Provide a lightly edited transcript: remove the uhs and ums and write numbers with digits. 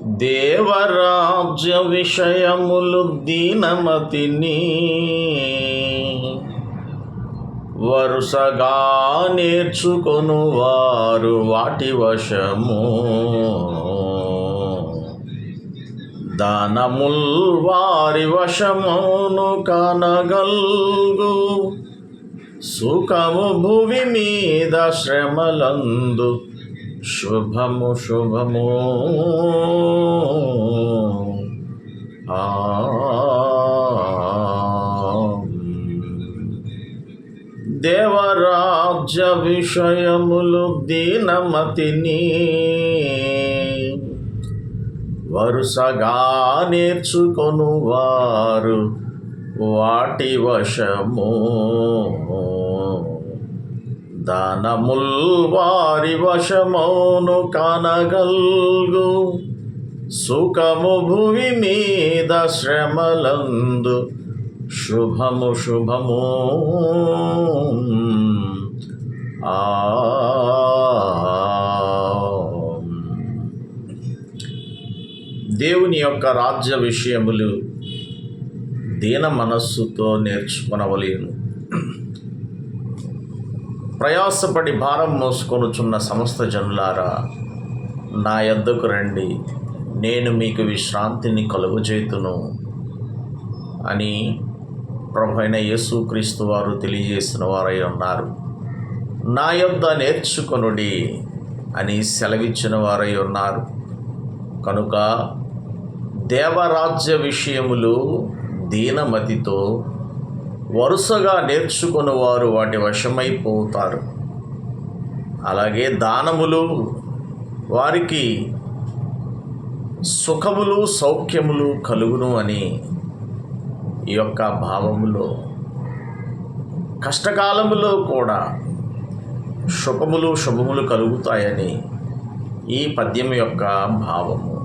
దేవరాజ్య విషయములు దీనమతిని వరుసగా నేర్చుకొను వారు వాటి వశము. దానముల్ వారి వశమును కానగల్గు సుఖము భువి మీద శ్రమలందు శుభము శుభము. దేవరాజ్య విషయములు దీనమతిని వరుసగా నేర్చుకొను వారు వాటి వశము. దానముల్ వారి వశమును కానగల్గు సుఖము భువి మీద శ్రమలందు శుభము శుభము. దేవుని యొక్క రాజ్య విషయములు దీన మనస్సుతో నేర్చుకొనవలెను. ప్రయాసపడి భారం మోసుకొనుచున్న సమస్త జనులారా, నా యొద్దకు రండి, నేను మీకు విశ్రాంతిని కలుగజేతును అని ప్రభువైన యేసుక్రీస్తు వారు తెలియజేసిన వారై ఉన్నారు. నా యొద్ద నేర్చుకొనుడి అని సెలవిచ్చిన వారై ఉన్నారు. కనుక దేవరాజ్య విషయములు దీనమతితో వరుసగా నేర్చుకుని వారు వాటి వశమైపోతారు. అలాగే దానములు వారికి సుఖములు సౌఖ్యములు కలుగును అని ఈ యొక్క భావములో, కష్టకాలములో కూడా సుఖములు శుభములు కలుగుతాయని ఈ పద్యం యొక్క భావము.